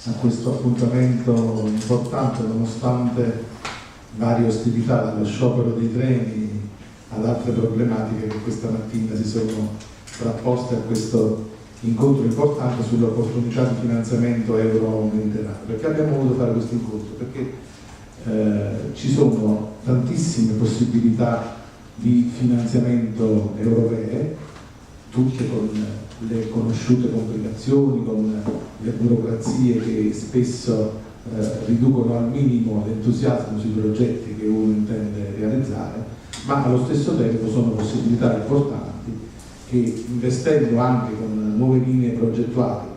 a questo appuntamento importante, nonostante varie ostilità, dallo sciopero dei treni ad altre problematiche che questa mattina si sono frapposte a questo incontro importante sulle opportunità di finanziamento Euro-Mediterraneo. Perché abbiamo voluto fare questo incontro? Perché ci sono tantissime possibilità di finanziamento europee, tutte con le conosciute complicazioni, con le burocrazie che spesso riducono al minimo l'entusiasmo sui progetti che uno intende realizzare, ma allo stesso tempo sono possibilità importanti che, investendo anche con nuove linee progettuali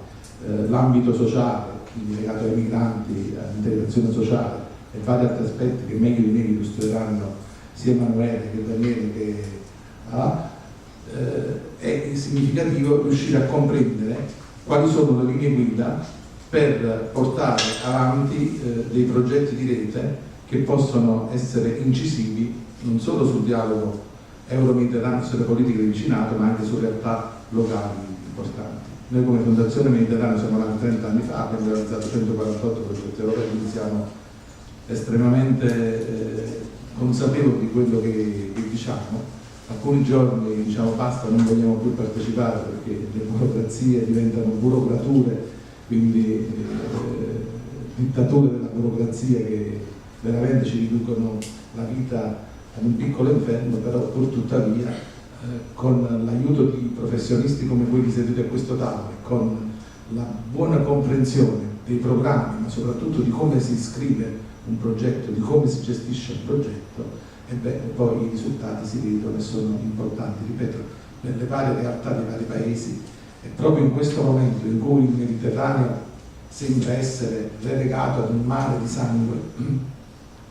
l'ambito sociale, quindi legato ai migranti, all'integrazione sociale e vari altri aspetti che meglio di me illustreranno sia Emanuele che Daniele che Alaa, è significativo riuscire a comprendere quali sono le linee guida per portare avanti dei progetti di rete che possono essere incisivi non solo sul dialogo euro-mediterraneo, sulle politiche di vicinato, ma anche su realtà locali importanti. Noi come Fondazione Mediterraneo siamo nati 30 anni fa, abbiamo realizzato 148 progetti europei, quindi siamo estremamente consapevoli di quello che diciamo. Alcuni giorni diciamo basta, non vogliamo più partecipare perché le burocrazie diventano burocrature, quindi dittature della burocrazia che veramente ci riducono la vita ad un piccolo inferno, però pur tuttavia con l'aiuto di professionisti come voi che sedete a questo tavolo, con la buona comprensione dei programmi, ma soprattutto di come si scrive un progetto, di come si gestisce un progetto, e poi i risultati si vedono e sono importanti, ripeto, nelle varie realtà dei vari paesi. E proprio in questo momento in cui il Mediterraneo sembra essere relegato ad un mare di sangue,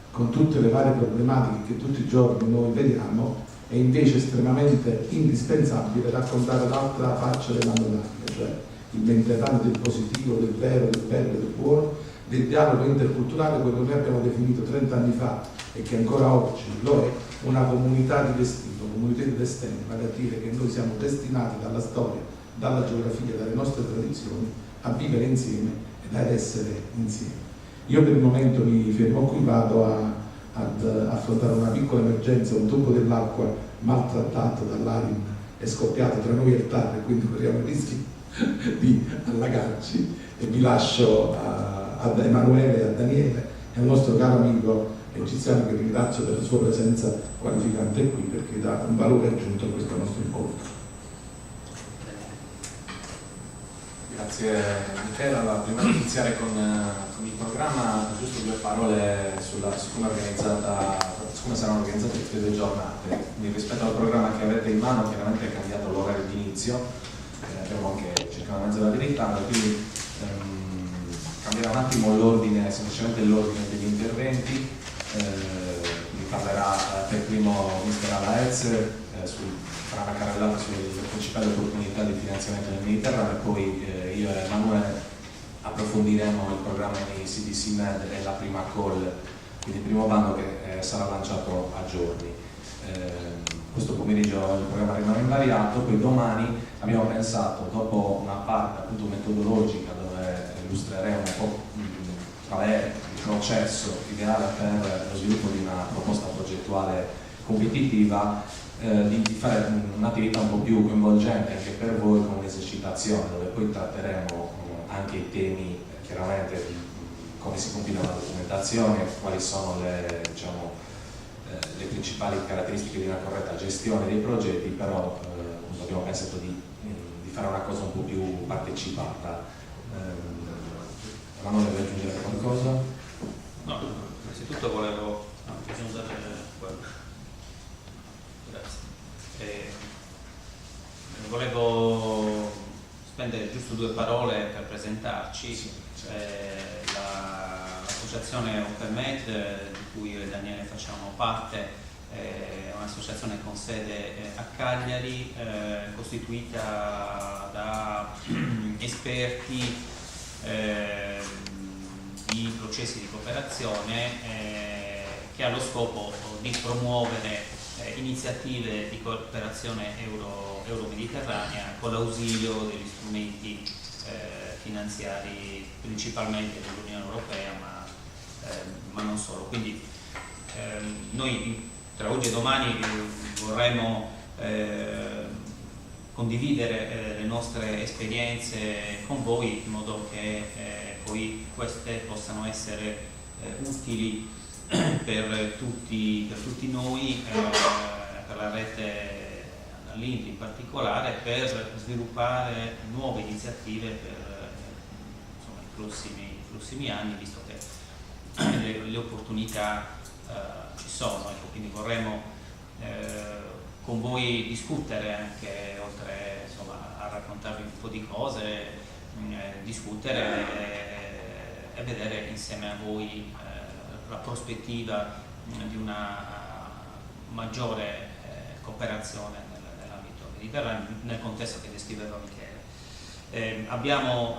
con tutte le varie problematiche che tutti i giorni noi vediamo, è invece estremamente indispensabile raccontare l'altra faccia della medaglia, cioè il Mediterraneo del positivo, del vero, del bello, del buono, del dialogo interculturale, quello che noi abbiamo definito 30 anni fa e che ancora oggi lo è, una comunità di destino, comunità di destino, vale a dire che noi siamo destinati dalla storia, dalla geografia, dalle nostre tradizioni a vivere insieme ed ad essere insieme. Io per il momento mi fermo qui, vado ad affrontare una piccola emergenza, un tubo dell'acqua maltrattato dall'ARIN è scoppiato tra noi e il TAR, quindi corriamo il rischio di allagarci, e vi lascio ad Emanuele e a Daniele e al nostro caro amico egiziano, che ringrazio per la sua presenza qualificante qui perché dà un valore aggiunto a questo nostro incontro. Grazie Michele. Allora, prima di iniziare con il programma, giusto due parole su come saranno organizzate queste due giornate. Quindi, rispetto al programma che avete in mano, chiaramente è cambiato l'orario di inizio, abbiamo anche circa una mezz'ora di ritardo, quindi cambierà un attimo l'ordine, semplicemente l'ordine degli interventi. Vi parlerà per primo Mister Alaa Ezz, farà una carrellata sulle principali opportunità di finanziamento nel Mediterraneo, e poi io e Emanuele approfondiremo il programma ENI CBC MED e la prima call, quindi il primo bando che sarà lanciato a giorni. Questo pomeriggio il programma rimane invariato, poi domani abbiamo pensato, dopo una parte appunto metodologica dove illustreremo un po' qual è il processo ideale per lo sviluppo di una proposta progettuale competitiva, di fare un'attività un po' più coinvolgente anche per voi, con un'esercitazione dove poi tratteremo anche i temi, chiaramente, di come si compila la documentazione, quali sono le principali caratteristiche di una corretta gestione dei progetti, però abbiamo pensato di fare una cosa un po' più partecipata. Emanuele, vuoi aggiungere qualcosa? No, innanzitutto volevo aggiungere quello. Volevo spendere giusto due parole per presentarci. Sì. L'associazione Opportunità di cui io e Daniele facciamo parte è un'associazione con sede a Cagliari, costituita da esperti di processi di cooperazione che ha lo scopo di promuovere iniziative di cooperazione euro-mediterranea con l'ausilio degli strumenti finanziari principalmente dell'Unione Europea, ma non solo. Quindi noi tra oggi e domani vorremmo condividere le nostre esperienze con voi, in modo che poi queste possano essere utili per tutti noi, per la rete all'Inter in particolare, per sviluppare nuove iniziative per i prossimi anni, visto che le opportunità ci sono. Ecco, quindi vorremmo con voi discutere anche, oltre a raccontarvi un po' di cose, discutere e vedere insieme a voi la prospettiva di una maggiore cooperazione nell'ambito mediterraneo, nel contesto che descriveva Michele. Abbiamo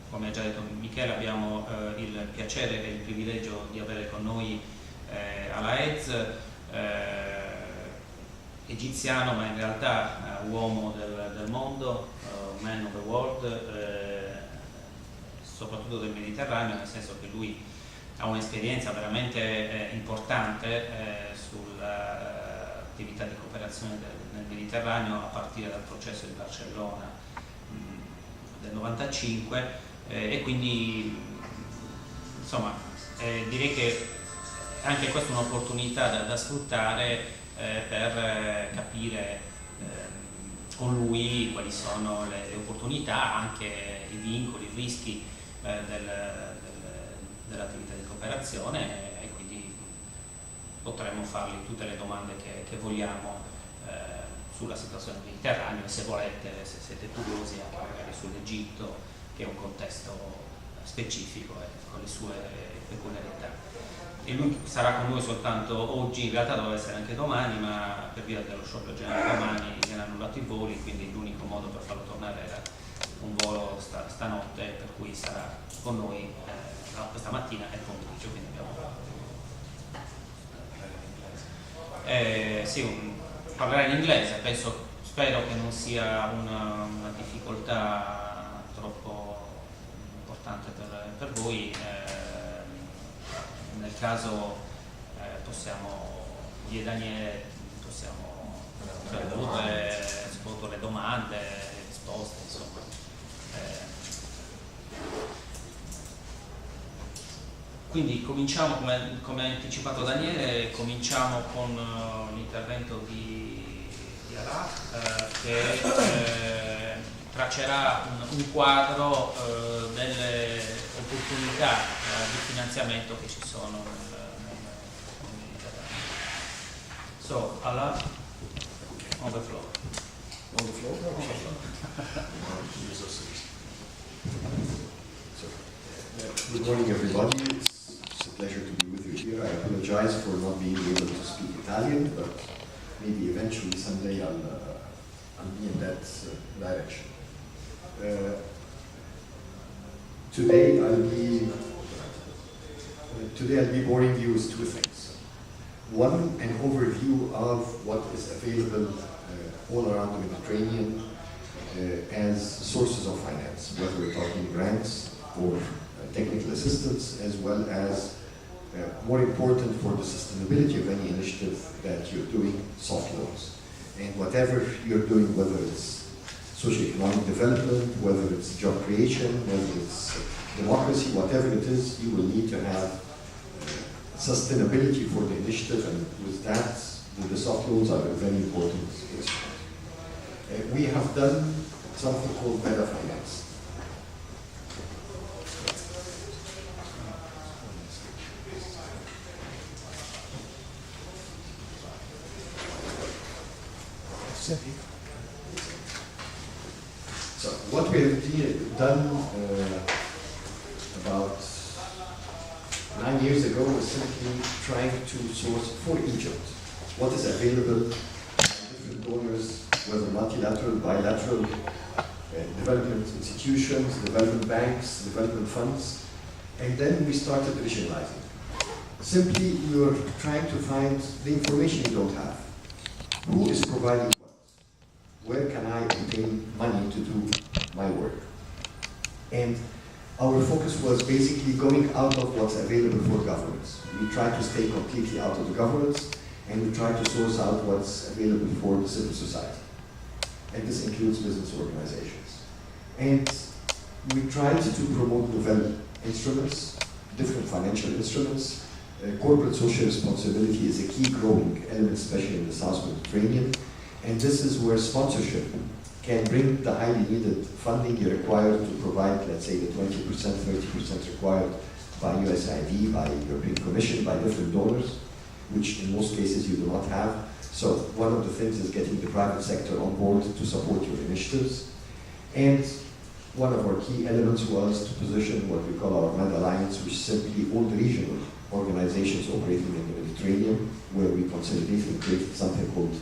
come ha già detto Michele, abbiamo il piacere e il privilegio di avere con noi Alaa Ezz, egiziano ma in realtà uomo del mondo, man of the world, soprattutto del Mediterraneo, nel senso che lui ha un'esperienza veramente importante sull'attività di cooperazione nel Mediterraneo, a partire dal processo di Barcellona del 95, e quindi direi che anche questa è un'opportunità da sfruttare per capire con lui quali sono le opportunità, anche i vincoli, i rischi dell'attività di cooperazione, e quindi potremo fargli tutte le domande che vogliamo sulla situazione mediterranea, e se volete, se siete curiosi, anche magari sull'Egitto, che è un contesto specifico con le sue peculiarità. E lui sarà con noi soltanto oggi, in realtà doveva essere anche domani, ma per via dello sciopero generale domani viene annullato i voli, quindi l'unico modo per farlo tornare era un volo stanotte, per cui sarà con noi questa mattina e pomeriggio, quindi abbiamo parlerà in inglese, spero che non sia una difficoltà troppo importante per voi. Nel caso io e Daniele possiamo svolgere le domande, le risposte, insomma. Quindi cominciamo, come ha anticipato Daniele, cominciamo con l'intervento di Alaa, che traccerà un quadro delle opportunità di finanziamento che ci sono nel Mediterraneo. So, Alaa, on the floor. On the floor? Good morning, everybody. It's a pleasure to be with you here. I apologize for not being able to speak Italian, but maybe eventually someday I'll be in that direction. Today I'll be boring you with two things. One, an overview of what is available all around the Mediterranean as sources of finance, whether we're talking grants or technical assistance, as well as, more important for the sustainability of any initiative that you're doing, soft loans. And whatever you're doing, whether it's socio-economic development, whether it's job creation, whether it's democracy, whatever it is, you will need to have sustainability for the initiative, and with that, the soft loans are a very important instrument. We have done something called meta finance. So what we have done about 9 years ago was simply trying to source for Egypt what is available from different donors, whether multilateral, bilateral, development institutions, development banks, development funds, and then we started regionalizing. Simply, we were trying to find the information you don't have. Who is providing what? Where can I obtain money to do my work? And our focus was basically going out of what's available for governments. We try to stay completely out of the governments, and we try to source out what's available for the civil society. And this includes business organizations. And we tried to promote novel instruments, different financial instruments. Corporate social responsibility is a key growing element, especially in the South Mediterranean. And this is where sponsorship can bring the highly needed funding you require to provide, let's say, the 20%, 30% required by USAID, by European Commission, by different donors, which in most cases you do not have. So one of the things is getting the private sector on board to support your initiatives. And one of our key elements was to position what we call our MED Alliance, which is simply all the regional organizations operating in the Mediterranean, where we consolidated and created something called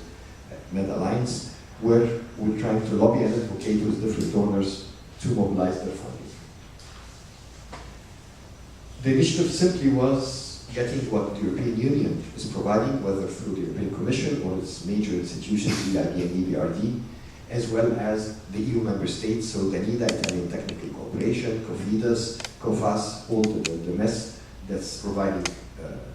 MED Alliance, where we're trying to lobby and advocate with different donors to mobilize their funding. The initiative simply was getting what the European Union is providing, whether through the European Commission or its major institutions, EIB and EBRD, as well as the EU member states, so the Italian Technical Cooperation, COFIDES, COFAS, all the mess that's providing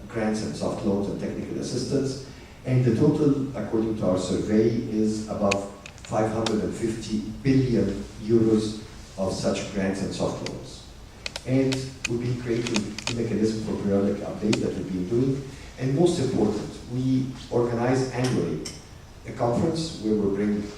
grants and soft loans and technical assistance. And the total, according to our survey, is above 550 billion euros of such grants and soft loans. And we've been creating a mechanism for periodic update that we've been doing. And most important, we organize annually a conference where we bring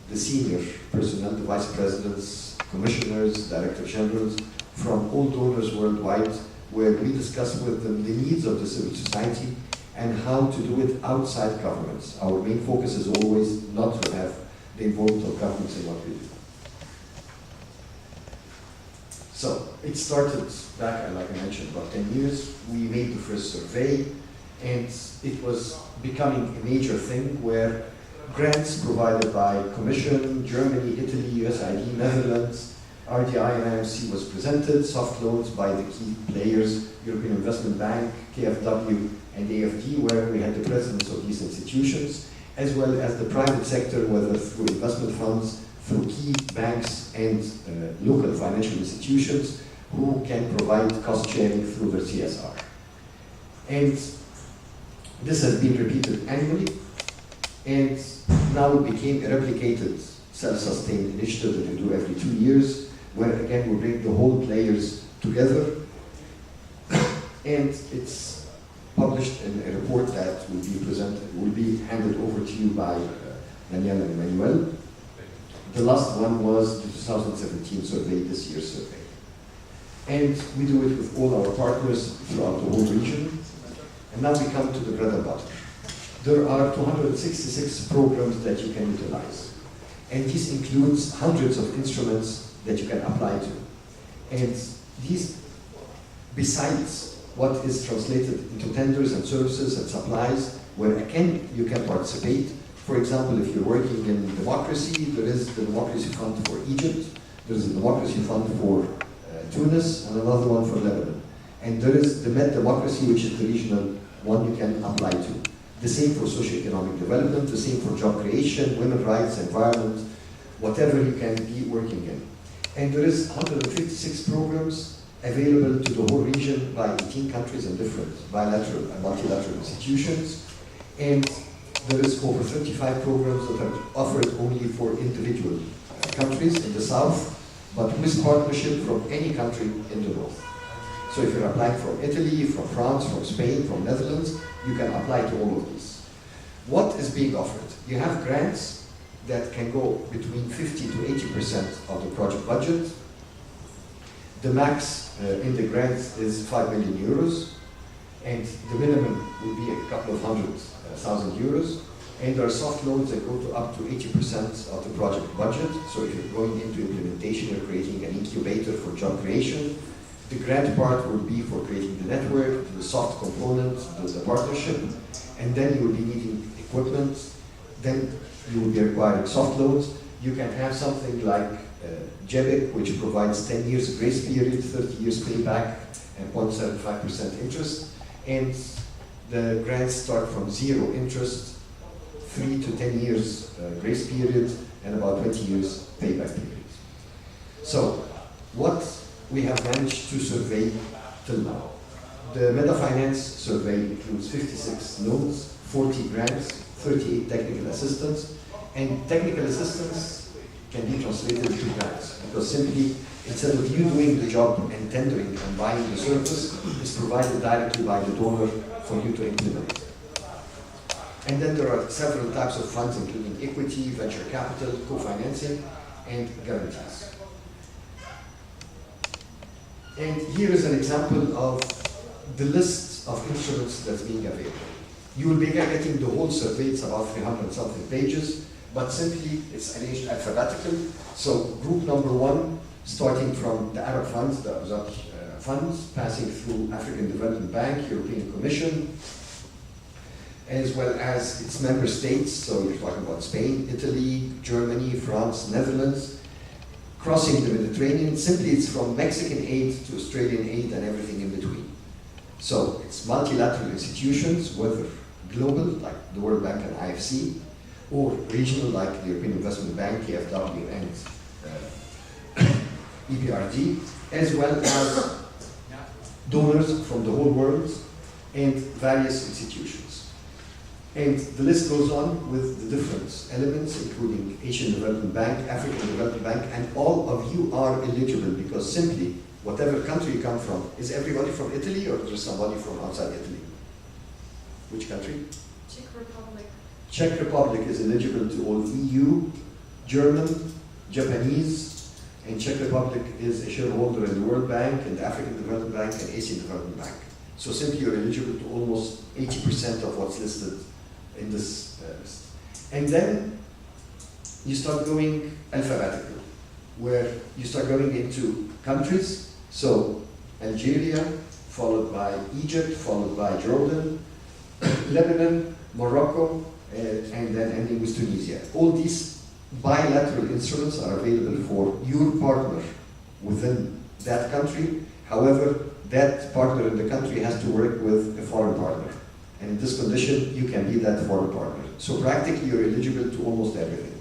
the senior personnel, the vice presidents, commissioners, director generals from all donors worldwide, where we discuss with them the needs of the civil society and how to do it outside governments. Our main focus is always not to have the involvement of governments in what we do. So it started back, like I mentioned, about 10 years. We made the first survey, and it was becoming a major thing where grants provided by Commission, Germany, Italy, USAID, Netherlands, RDI and IMC was presented, soft loans by the key players, European Investment Bank, KfW, and AFD, where we had the presidents of these institutions, as well as the private sector, whether through investment funds, through key banks and local financial institutions who can provide cost sharing through their CSR. And this has been repeated annually, and now it became a replicated self-sustained initiative that we do every 2 years, where again we bring the whole players together, and it's published in a report that will be presented, will be handed over to you by Daniele and Emanuele. The last one was the 2017 survey, this year's survey. And we do it with all our partners throughout the whole region. And now we come to the bread and butter. There are 266 programs that you can utilize. And this includes hundreds of instruments that you can apply to. And these, besides what is translated into tenders and services and supplies, where again you can participate. For example, if you're working in democracy, there is the Democracy Fund for Egypt, there is the Democracy Fund for Tunis, and another one for Lebanon. And there is the MED Democracy, which is the regional one you can apply to. The same for socio-economic development, the same for job creation, women's rights, environment, whatever you can be working in. And there is 156 programs available to the whole region by 18 countries and different bilateral and multilateral institutions. And there is over 35 programs that are offered only for individual countries in the south, but with partnership from any country in the north. So if you're applying from Italy, from France, from Spain, from Netherlands, you can apply to all of these. What is being offered? You have grants that can go between 50 to 80% of the project budget. The max in the grant is 5 million euros, and the minimum will be a couple of 100,000 euros. And there are soft loans that go to up to 80% of the project budget. So if you're going into implementation, you're creating an incubator for job creation. The grant part will be for creating the network, the soft component, the partnership, and then you will be needing equipment. Then you will be requiring soft loans. You can have something like JEBIC, which provides 10 years grace period, 30 years payback, and 0.75% interest. And the grants start from zero interest, 3 to 10 years grace period, and about 20 years payback period. So what we have managed to survey till now. The Meta Finance survey includes 56 loans, 40 grants, 38 technical assistance, and technical assistance can be translated into grants, because simply, instead of you doing the job and tendering and buying the service, it's provided directly by the donor for you to implement. And then there are several types of funds, including equity, venture capital, co-financing, and guarantees. And here is an example of the list of instruments that's being available. You will be getting the whole survey, it's about 300 something pages, but simply it's arranged alphabetical. So group number 1, starting from the Arab funds, the funds, passing through African Development Bank, European Commission, as well as its member states, so you're talking about Spain, Italy, Germany, France, Netherlands, crossing the Mediterranean. Simply it's from Mexican aid to Australian aid and everything in between. So it's multilateral institutions, whether global, like the World Bank and IFC, or regional, like the European Investment Bank, KfW, and EBRD, as well as donors from the whole world and various institutions. And the list goes on with the different elements, including Asian Development Bank, African Development Bank, and all of you are eligible, because simply, whatever country you come from, is everybody from Italy or just somebody from outside Italy? Which country? Czech Republic. Czech Republic is eligible to all EU, German, Japanese, and Czech Republic is a shareholder in the World Bank and the African Development Bank and Asian Development Bank. So simply you're eligible to almost 80% of what's listed in this list. And then you start going alphabetical, where you start going into countries. So Algeria, followed by Egypt, followed by Jordan, Lebanon, Morocco, and then ending with Tunisia. All these bilateral instruments are available for your partner within that country. However, that partner in the country has to work with a foreign partner. And in this condition, you can be that foreign partner. So practically, you're eligible to almost everything.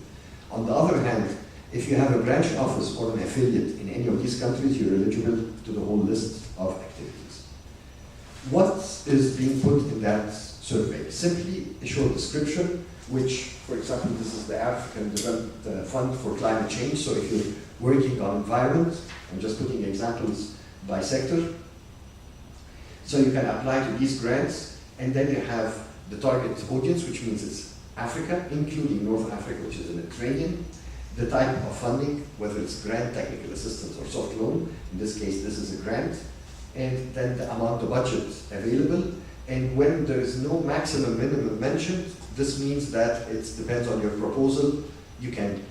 On the other hand, if you have a branch office or an affiliate in any of these countries, you're eligible to the whole list of activities. What is being put in that survey? Simply a short description, which, for example, this is the African Development Fund for Climate Change. So if you're working on environment, I'm just putting examples by sector. So you can apply to these grants, and then you have the target audience, which means it's Africa, including North Africa, which is the Mediterranean, the type of funding, whether it's grant, technical assistance, or soft loan. In this case, this is a grant. And then the amount of budget available. And when there is no maximum minimum mentioned, this means that it depends on your proposal. You can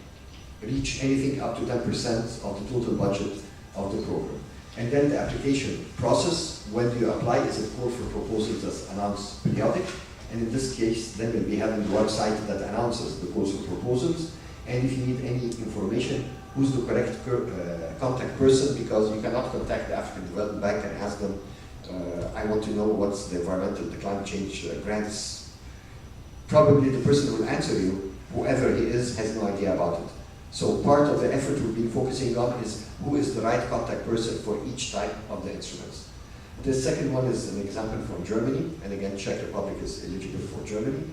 reach anything up to 10% of the total budget of the program. And then the application process, when do you apply? Is it call for proposals that's announced periodic? And in this case, then we'll be having the website that announces the calls for proposals. And if you need any information, who's the correct contact person, because you cannot contact the African Development Bank and ask them, I want to know what's the environmental, the climate change grants. Probably the person who will answer you, whoever he is, has no idea about it. So part of the effort we've been focusing on is who is the right contact person for each type of the instruments. The second one is an example from Germany, and again, Czech Republic is eligible for Germany.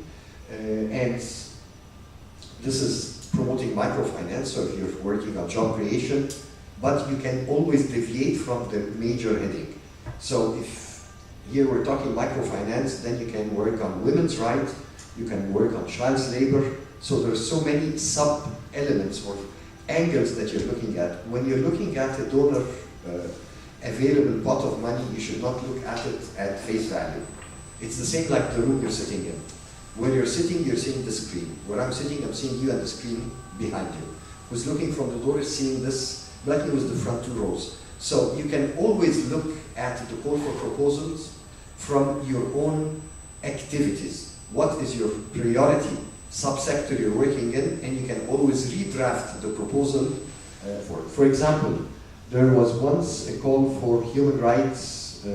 And this is promoting microfinance, so if you're working on job creation, but you can always deviate from the major heading. So if here we're talking microfinance, then you can work on women's rights, you can work on child's labor. So there's so many sub-elements or angles that you're looking at. When you're looking at a donor available pot of money, you should not look at it at face value. It's the same like the room you're sitting in. When you're sitting, you're seeing the screen. Where I'm sitting, I'm seeing you and the screen behind you. Who's looking from the door is seeing this, like it was the front two rows. So you can always look at the call for proposals from your own activities. What is your priority subsector you're working in, and you can always redraft the proposal for it. For example, there was once a call for human rights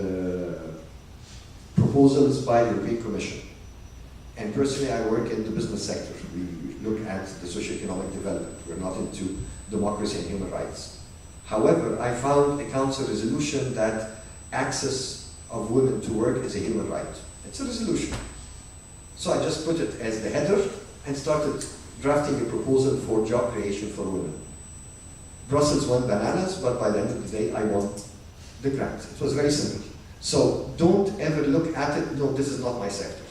proposals by the European Commission. And personally, I work in the business sector. We look at the socioeconomic development. We're not into democracy and human rights. However, I found a council resolution that access of women to work is a human right. It's a resolution. So I just put it as the header and started drafting a proposal for job creation for women. Brussels won bananas, but by the end of the day, I won the grant. It was very simple. So don't ever look at it, no, this is not my sector.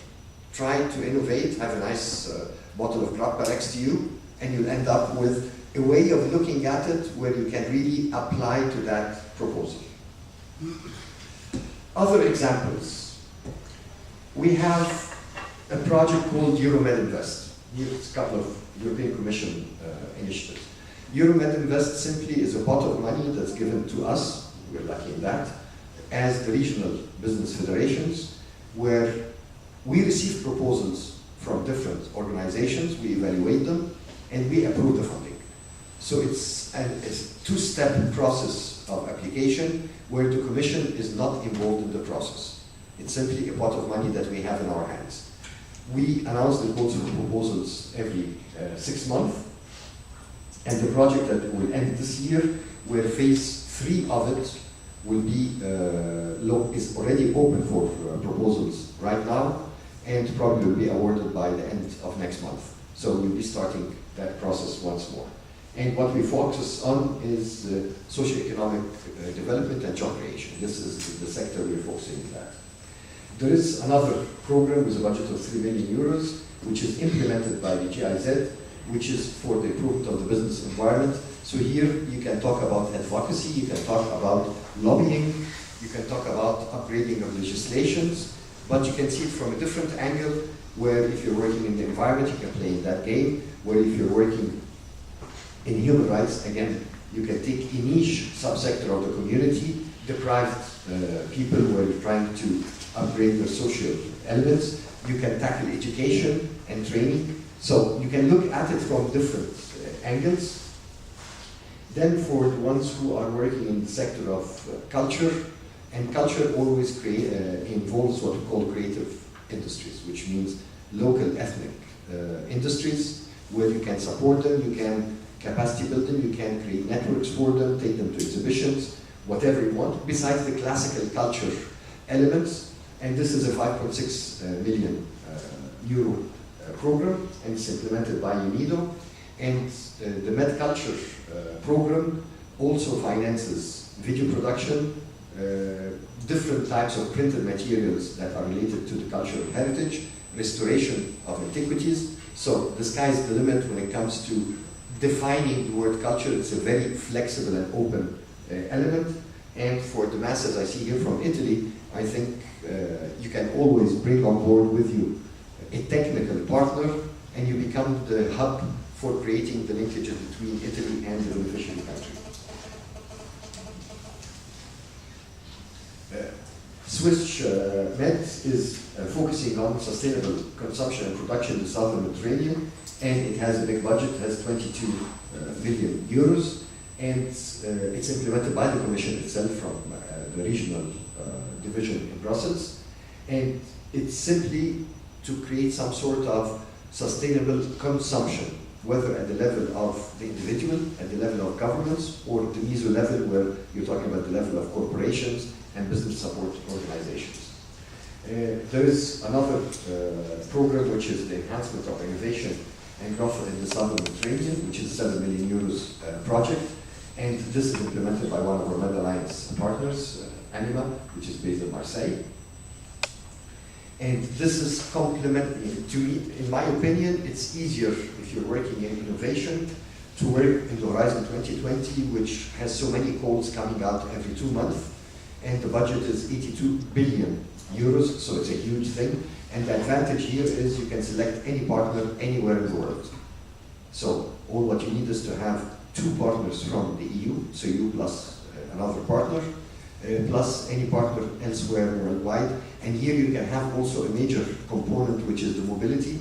Try to innovate, have a nice bottle of grappa next to you, and you'll end up with a way of looking at it where you can really apply to that proposal. Other examples. We have a project called Euro-Med Invest. It's a couple of European Commission initiatives. Euro-Med Invest simply is a pot of money that's given to us, we're lucky in that, as the regional business federations, where we receive proposals from different organizations, we evaluate them, and we approve the funding. So it's a two-step process of application where the Commission is not involved in the process. It's simply a pot of money that we have in our hands. We announce the proposals every 6 months, and the project that will end this year, where phase 3 of it will be is already open for proposals right now, and probably will be awarded by the end of next month. So we'll be starting that process once more. And what we focus on is socioeconomic development and job creation. This is the sector we're focusing on that. There is another program with a budget of 3 million euros, which is implemented by the GIZ, which is for the improvement of the business environment. So here you can talk about advocacy, you can talk about lobbying, you can talk about upgrading of legislations, but you can see it from a different angle, where if you're working in the environment, you can play in that game, where if you're working in human rights, again, you can take a niche subsector of the community, deprived people where you're trying to upgrade their social elements. You can tackle education and training. So you can look at it from different angles. Then for the ones who are working in the sector of culture, and culture always involves what we call creative industries, which means local ethnic industries, where you can support them, you can capacity build them, you can create networks for them, take them to exhibitions, whatever you want, besides the classical culture elements. And this is a 5.6 million euro program, and it's implemented by UNIDO. And the Med Culture program also finances video production, different types of printed materials that are related to the cultural heritage, restoration of antiquities. So the sky's the limit when it comes to defining the word culture. It's a very flexible and open element. And for the masses I see here from Italy, I think you can always bring on board with you a technical partner, and you become the hub for creating the linkages between Italy and the beneficiary country. Swiss Med is focusing on sustainable consumption and production in the southern Mediterranean, and it has a big budget, it has 22 million euros, and it's implemented by the Commission itself from the regional division in Brussels, and it's simply to create some sort of sustainable consumption, whether at the level of the individual, at the level of governments, or the meso level where you're talking about the level of corporations and business support organizations. There is another program, which is the enhancement of innovation and growth in the southern Mediterranean, which is a 7 million euros project, and this is implemented by one of our Med Alliance partners, Anima, which is based in Marseille. And this is complementary. To me, in my opinion, it's easier if you're working in innovation to work in the Horizon 2020, which has so many calls coming out every 2 months, and the budget is 82 billion euros, so it's a huge thing. And the advantage here is you can select any partner anywhere in the world. So all what you need is to have 2 partners from the EU, so you plus another partner, plus any partner elsewhere worldwide. And here you can have also a major component, which is the mobility,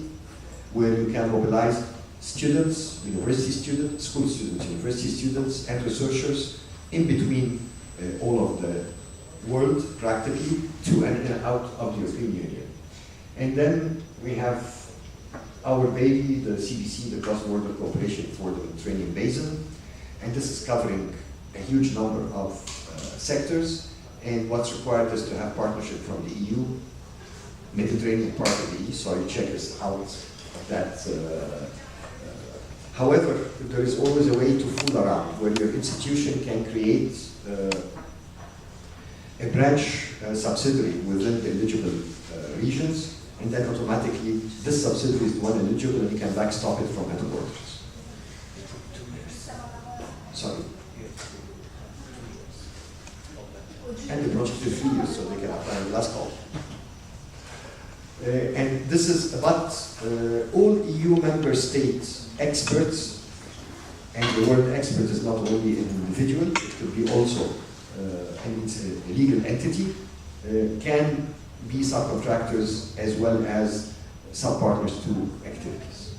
where you can mobilize students, university students, school students, university students, and researchers in between all of the world, practically, to and out of the European Union. And then we have our baby, the CBC, the Cross-Border Cooperation for the Mediterranean Basin, and this is covering a huge number of sectors, and what's required is to have partnership from the EU, Mediterranean part of the EU, sorry, Czech is out of that. However, there is always a way to fool around, where your institution can create a branch subsidiary within the eligible regions, and then automatically this subsidiary is the one eligible and you can backstop it from headquarters. Sorry. And the project is 3 years, so they can apply in the last call. And this is about all EU member states experts, and the word expert is not only an individual, it could be also and it's a legal entity, can be subcontractors as well as sub-partners to activities.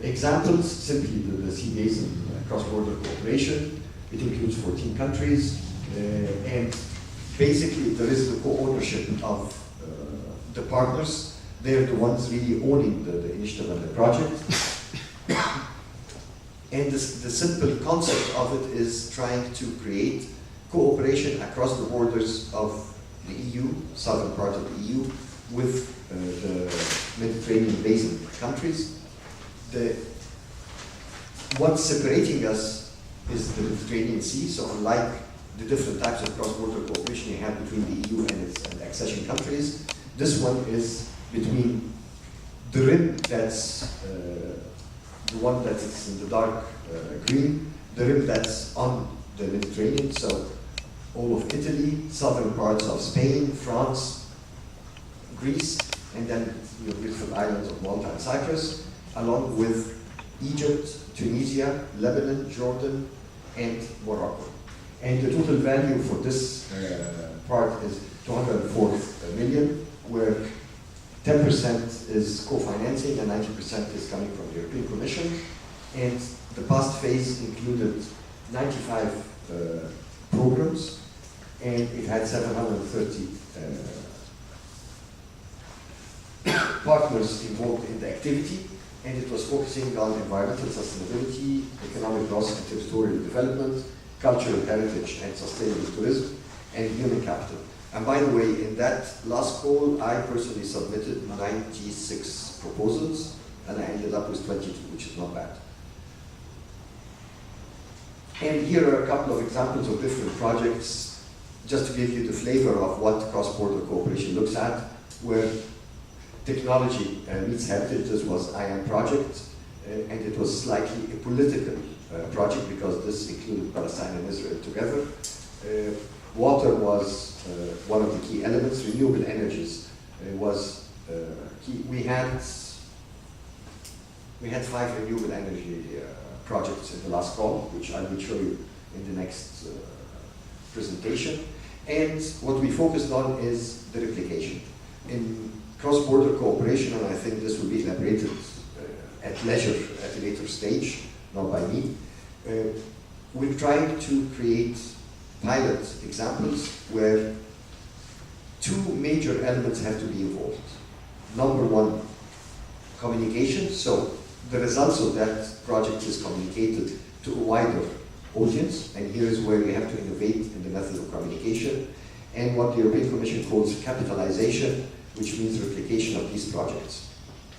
Examples, simply the sea basin cross-border cooperation. It includes 14 countries, and basically there is the co-ownership of the partners. They're the ones really owning the initiative and the project. And the simple concept of it is trying to create cooperation across the borders of the EU, southern part of the EU, with the Mediterranean basin countries. What's separating us is the Mediterranean Sea, so unlike the different types of cross-border cooperation you have between the EU and its accession countries, this one is between the rim that's the one that is in the dark green, the rim that's on the Mediterranean, so all of Italy, southern parts of Spain, France, Greece, and then your beautiful islands of Malta and Cyprus, along with Egypt, Tunisia, Lebanon, Jordan, and Morocco. And the total value for this part is 204 million, where 10% is co-financing and 90% is coming from the European Commission. And the past phase included 95 programs, and it had 730 partners involved in the activity, and it was focusing on environmental sustainability, economic growth and territorial development, cultural heritage and sustainable tourism, and human capital. And by the way, in that last call, I personally submitted 96 proposals, and I ended up with 22, which is not bad. And here are a couple of examples of different projects, just to give you the flavor of what cross-border cooperation looks at, where technology meets heritage. This was IAM project, and it was slightly a political project because this included Palestine and Israel together. Water was one of the key elements. Renewable energies was key. We had 5 renewable energy projects in the last call, which I will show you in the next presentation. And what we focused on is the replication. In cross-border cooperation, and I think this will be elaborated at leisure at a later stage, not by me, we're trying to create pilot examples where 2 major elements have to be involved. Number 1, communication. So the results of that project is communicated to a wider audience, and here is where we have to innovate in the method of communication, and what the European Commission calls capitalization, which means replication of these projects.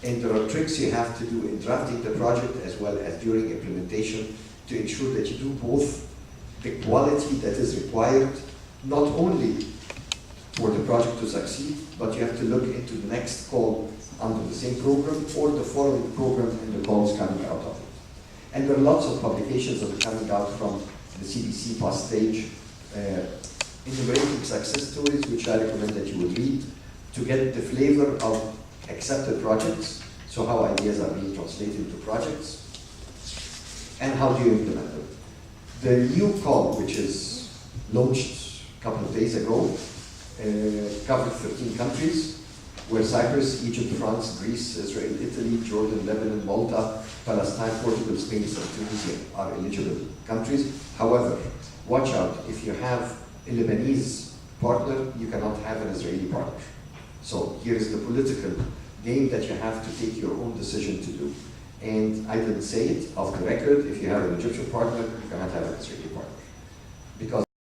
And there are tricks you have to do in drafting the project as well as during implementation to ensure that you do both the quality that is required, not only for the project to succeed, but you have to look into the next call under the same program or the following program and the calls coming out of it. And there are lots of publications that are coming out from the CBC past stage, enumerating success stories, which I recommend that you would read to get the flavor of accepted projects, so how ideas are being translated into projects, and how do you implement them. The new call, which is launched a couple of days ago, covered 13 countries, where Cyprus, Egypt, France, Greece, Israel, Italy, Jordan, Lebanon, Malta, Palestine, Portugal, Spain, and Tunisia are eligible countries. However, watch out, if you have a Lebanese partner, you cannot have an Israeli partner. So here is the political game that you have to take your own decision to do. And I didn't say it off the record, if you have an Egyptian partner, you cannot have an Israeli partner. Because